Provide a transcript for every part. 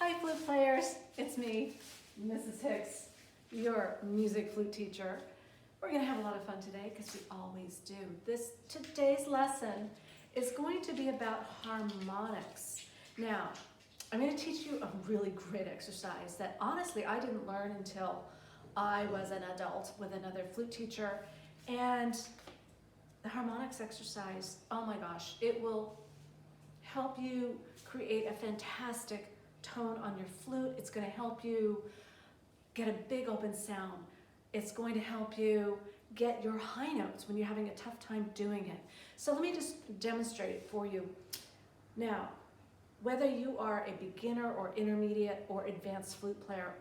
Hi flute players, it's me, Mrs. Hicks, your music flute teacher. We're going to have a lot of fun today because we always do. Today's lesson is going to be about harmonics. Now, I'm going to teach you a really great exercise that honestly I didn't learn until I was an adult with another flute teacher. And the harmonics exercise, oh my gosh, it will help you create a fantastic tone on your flute. It's going to help you get a big open sound. It's going to help you get your high notes when you're having a tough time doing it. So let me just demonstrate it for you. Now, whether you are a beginner or intermediate or advanced flute player,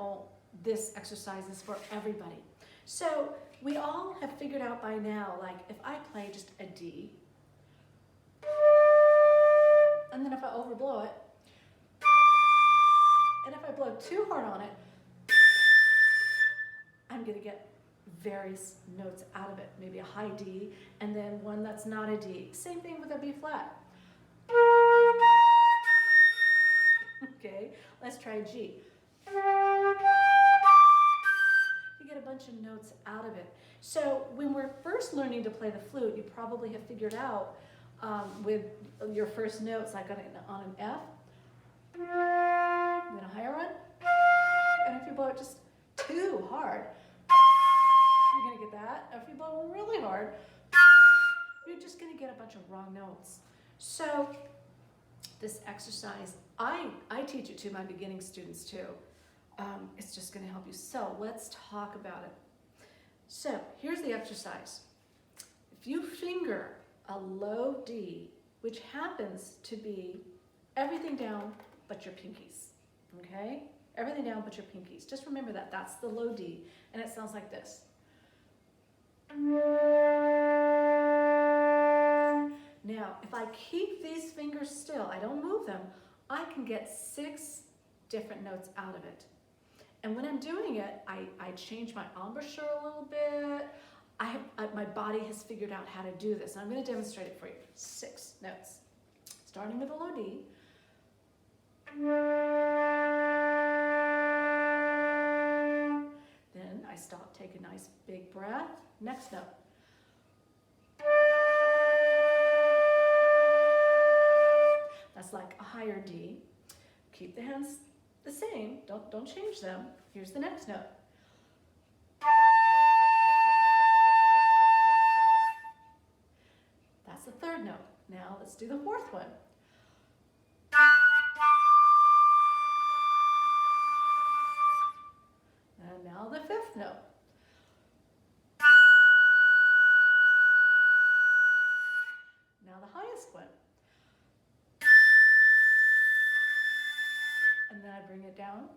this exercise is for everybody. So we all have figured out by now, like if I play just a D, and then if I overblow it, and if I blow too hard on it, I'm going to get various notes out of it. Maybe a high D, and then one that's not a D. Same thing with a B flat. Okay, let's try G. You get a bunch of notes out of it. So when we're first learning to play the flute, you probably have figured out with your first notes, like on an F, then a higher one, and if you blow it just too hard, you're going to get that. If you blow really hard, you're just going to get a bunch of wrong notes. So this exercise, I teach it to my beginning students too. It's just going to help you. So let's talk about it. So here's the exercise. If you finger a low D, which happens to be everything down but your pinkies, okay? Everything down but your pinkies. Just remember that. That's the low D, and it sounds like this. Now, if I keep these fingers still, I don't move them, I can get 6 different notes out of it. And when I'm doing it, I change my embouchure a little bit. My body has figured out how to do this. And I'm going to demonstrate it for you. 6 notes. Starting with a low D. Then I stop, take a nice big breath. Next note. That's like a higher D. Keep the hands the same. Don't change them. Here's the next note. That's the third note. Now let's do the fourth one. And now the fifth note. Now the highest one. And then I bring it down.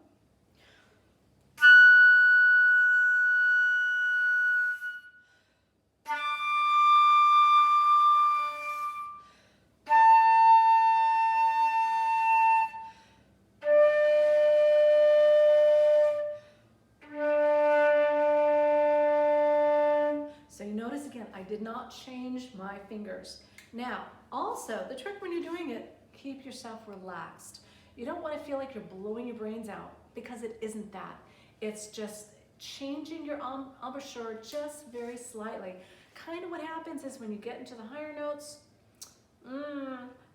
So you notice again, I did not change my fingers. Now, also, the trick when you're doing it, keep yourself relaxed. You don't want to feel like you're blowing your brains out, because it isn't that. It's just changing your embouchure just very slightly. Kind of what happens is when you get into the higher notes,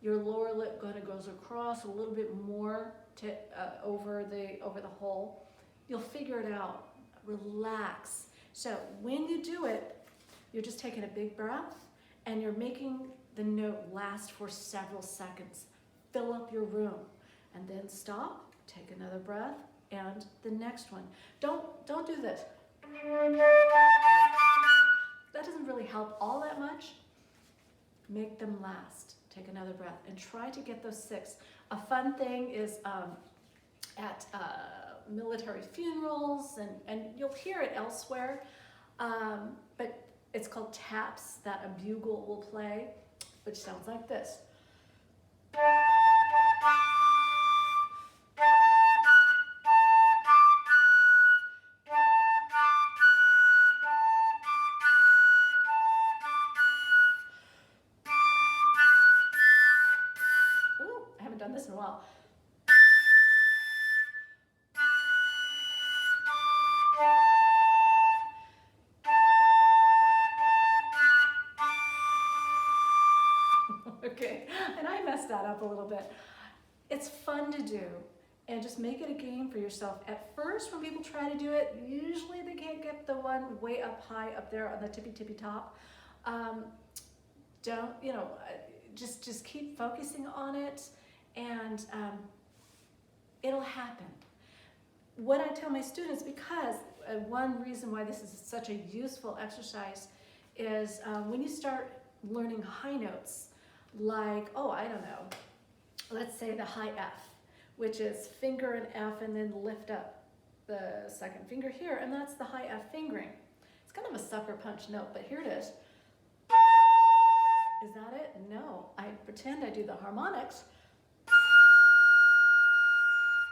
your lower lip kind of goes across a little bit more to over the hole. You'll figure it out. Relax. So when you do it, you're just taking a big breath and you're making the note last for several seconds. Fill up your room. And then stop, take another breath, and the next one. Don't do this. That doesn't really help all that much. Make them last. Take another breath and try to get those 6. A fun thing is at military funerals, and you'll hear it elsewhere, but it's called taps that a bugle will play, which sounds like this. Ooh, I haven't done this in a while. Okay, and I messed that up a little bit. It's fun to do, and just make it a game for yourself. At first, when people try to do it, usually they can't get the one way up high up there on the tippy top. Don't, you know, just keep focusing on it, and it'll happen. What I tell my students, because one reason why this is such a useful exercise is when you start learning high notes, like, oh, I don't know, let's say the high F, which is finger and F and then lift up the second finger here, and that's the high F fingering. It's kind of a sucker punch note, but here it is. Is that it? No, I pretend I do the harmonics,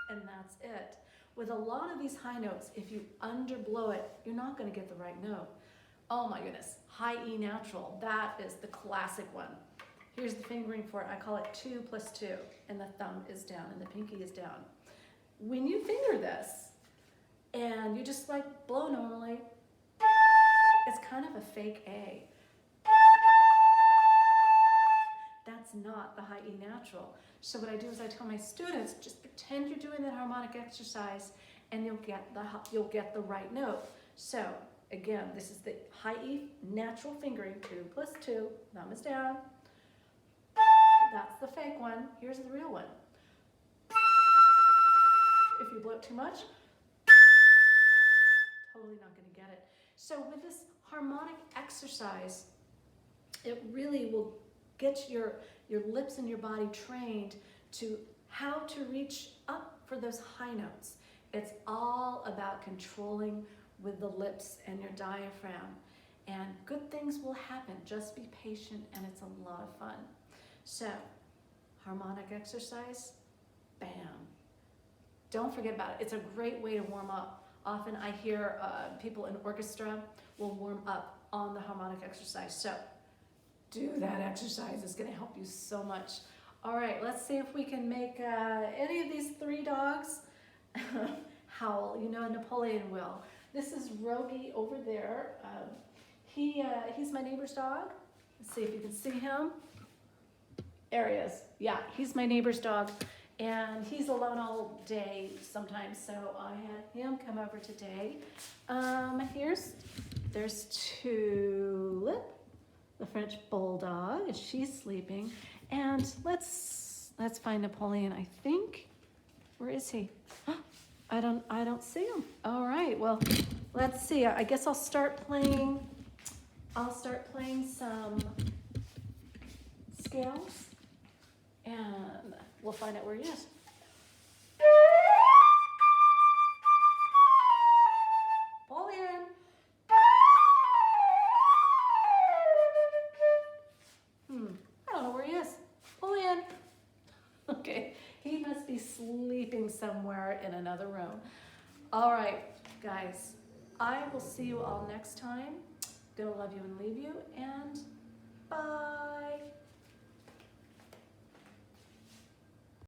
and that's it. With a lot of these high notes, if you underblow it, you're not going to get the right note. Oh my goodness, high E natural, that is the classic one. Here's the fingering for it. I call it 2 + 2, and the thumb is down and the pinky is down. When you finger this, and you just like blow normally, it's kind of a fake A. That's not the high E natural. So what I do is I tell my students, just pretend you're doing that harmonic exercise and you'll get the right note. So again, this is the high E natural fingering, 2 + 2, thumb is down. That's the fake one. Here's the real one. If you blow it too much, totally not going to get it. So with this harmonic exercise, it really will get your lips and your body trained to how to reach up for those high notes. It's all about controlling with the lips and your diaphragm. And good things will happen. Just be patient, and it's a lot of fun. So, harmonic exercise, bam. Don't forget about it. It's a great way to warm up. Often I hear people in orchestra will warm up on the harmonic exercise. So, do that exercise. It's going to help you so much. All right, let's see if we can make any of these 3 dogs howl. You know, Napoleon will. This is Rogie over there. He's my neighbor's dog. Let's see if you can see him. There he is. Yeah, he's my neighbor's dog, and he's alone all day sometimes, so I had him come over today. There's Tulip, the French bulldog, and she's sleeping. And let's find Napoleon. I think, where is he? I don't see him. All right, well, let's see. I guess I'll start playing some scales, and we'll find out where he is. Napoleon. I don't know where he is. Napoleon. Okay, he must be sleeping somewhere in another room. All right, guys, I will see you all next time. Gonna love you and leave you, and bye.